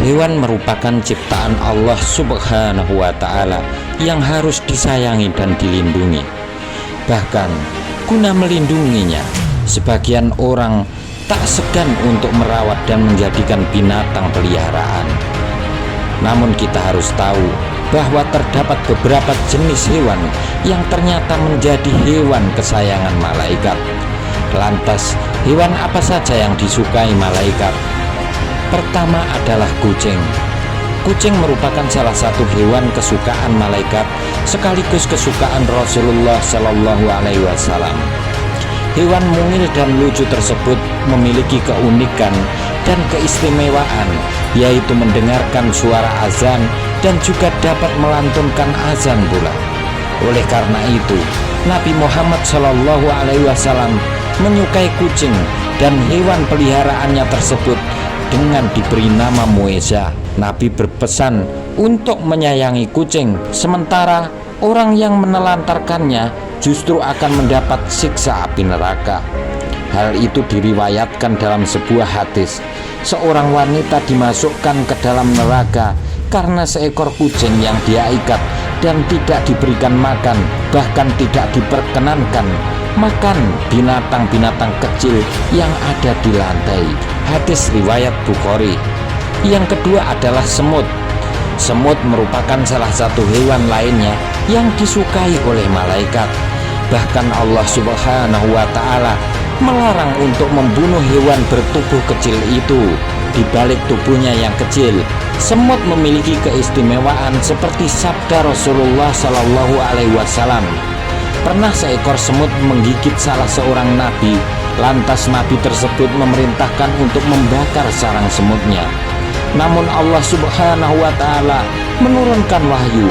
Hewan merupakan ciptaan Allah Subhanahu wa Ta'ala yang harus disayangi dan dilindungi. Bahkan, guna melindunginya, sebagian orang tak segan untuk merawat dan menjadikan binatang peliharaan. Namun kita harus tahu bahwa terdapat beberapa jenis hewan yang ternyata menjadi hewan kesayangan malaikat. Lantas, hewan apa saja yang disukai malaikat? Pertama adalah kucing. Kucing merupakan salah satu hewan kesukaan malaikat sekaligus kesukaan Rasulullah Shallallahu Alaihi Wasallam. Hewan mungil dan lucu tersebut memiliki keunikan dan keistimewaan, yaitu mendengarkan suara azan dan juga dapat melantunkan azan pula. Oleh karena itu, Nabi Muhammad Shallallahu Alaihi Wasallam menyukai kucing dan hewan peliharaannya tersebut dengan diberi nama Mueza. Nabi berpesan untuk menyayangi kucing, sementara orang yang menelantarkannya justru akan mendapat siksa api neraka. Hal itu diriwayatkan dalam sebuah hadis. Seorang wanita dimasukkan ke dalam neraka karena seekor kucing yang dia ikat dan tidak diberikan makan, bahkan tidak diperkenankan makan binatang-binatang kecil yang ada di lantai. Hadis riwayat Bukhari. Yang kedua adalah semut. Semut merupakan salah satu hewan lainnya yang disukai oleh malaikat. Bahkan Allah Subhanahu wa Ta'ala melarang untuk membunuh hewan bertubuh kecil itu. Di balik tubuhnya yang kecil, semut memiliki keistimewaan seperti sabda Rasulullah Shallallahu Alaihi Wasallam. Pernah seekor semut menggigit salah seorang nabi, lantas nabi tersebut memerintahkan untuk membakar sarang semutnya. Namun Allah Subhanahu wa Ta'ala menurunkan wahyu.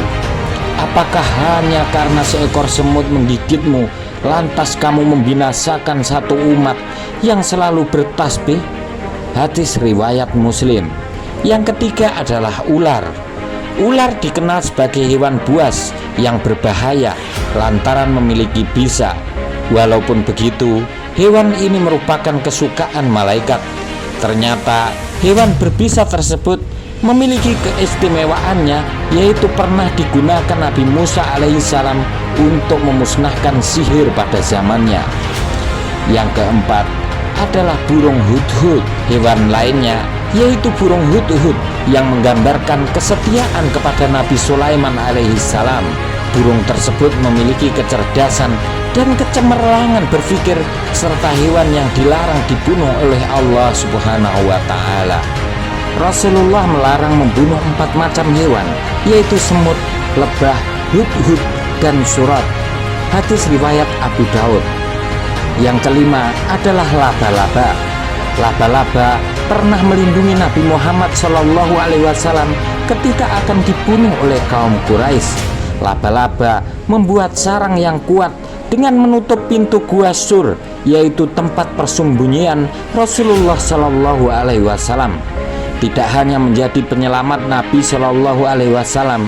Apakah hanya karena seekor semut menggigitmu, lantas kamu membinasakan satu umat yang selalu bertasbih? Hadis riwayat Muslim. Yang ketiga adalah ular. Ular dikenal sebagai hewan buas yang berbahaya lantaran memiliki bisa. Walaupun begitu, hewan ini merupakan kesukaan malaikat. Ternyata hewan berbisa tersebut memiliki keistimewaannya, yaitu pernah digunakan Nabi Musa alaihissalam untuk memusnahkan sihir pada zamannya. Yang keempat adalah burung hudhud. Hewan lainnya yaitu burung hudhud yang menggambarkan kesetiaan kepada Nabi Sulaiman alaihissalam. Burung tersebut memiliki kecerdasan dan kecemerlangan berpikir, serta hewan yang dilarang dibunuh oleh Allah Subhanahu wa Ta'ala. Rasulullah melarang membunuh 4 macam hewan, yaitu semut, lebah, hudhud, dan surat. Hadis riwayat Abu Daud. Yang kelima adalah laba-laba. Laba-laba pernah melindungi Nabi Muhammad Shallallahu Alaihi Wasallam ketika akan dibunuh oleh kaum Quraisy. Laba-laba membuat sarang yang kuat dengan menutup pintu gua Sur, yaitu tempat persembunyian Rasulullah Shallallahu Alaihi Wasallam. Tidak hanya menjadi penyelamat Nabi Shallallahu Alaihi Wasallam,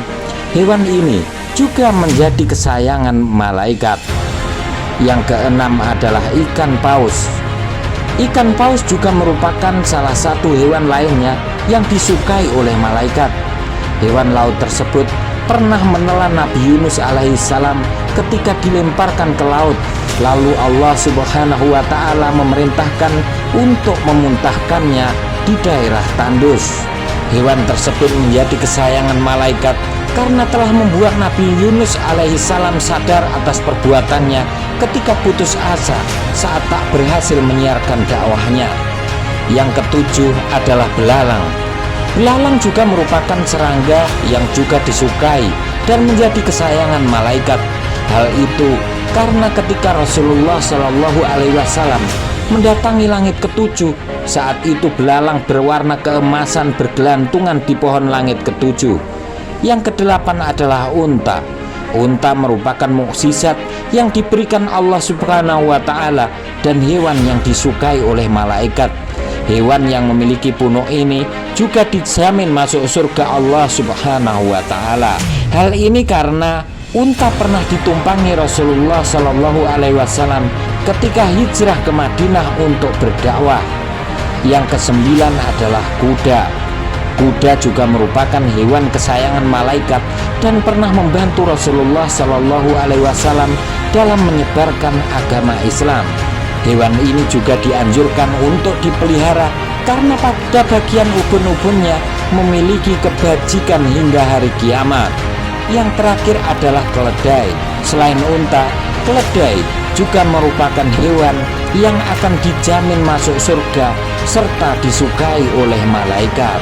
hewan ini juga menjadi kesayangan malaikat. Yang keenam adalah ikan paus. Ikan paus juga merupakan salah satu hewan lainnya yang disukai oleh malaikat. Hewan laut tersebut pernah menelan Nabi Yunus alaihissalam ketika dilemparkan ke laut. Lalu Allah Subhanahu wa Ta'ala memerintahkan untuk memuntahkannya di daerah Tandus. Hewan tersebut menjadi kesayangan malaikat karena telah membuat Nabi Yunus alaihissalam sadar atas perbuatannya ketika putus asa saat tak berhasil menyiarkan dakwahnya. Yang ketujuh adalah belalang. Belalang juga merupakan serangga yang juga disukai dan menjadi kesayangan malaikat. Hal itu karena ketika Rasulullah Shallallahu Alaihi Wasallam mendatangi langit ketujuh, saat itu belalang berwarna keemasan bergelantungan di pohon langit ketujuh. Yang kedelapan adalah unta. Unta merupakan mukjizat yang diberikan Allah Subhanahu wa Ta'ala dan hewan yang disukai oleh malaikat. Hewan yang memiliki punuk ini juga dijamin masuk surga Allah Subhanahu wa Ta'ala. Hal ini karena unta pernah ditumpangi Rasulullah Shallallahu Alaihi Wasallam ketika hijrah ke Madinah untuk berdakwah. Yang kesembilan adalah kuda. Kuda juga merupakan hewan kesayangan malaikat dan pernah membantu Rasulullah Shallallahu Alaihi Wasallam dalam menyebarkan agama Islam. Hewan ini juga dianjurkan untuk dipelihara karena pada bagian ubun-ubunnya memiliki kebajikan hingga hari kiamat. Yang terakhir adalah keledai. Selain unta, keledai juga merupakan hewan yang akan dijamin masuk surga serta disukai oleh malaikat.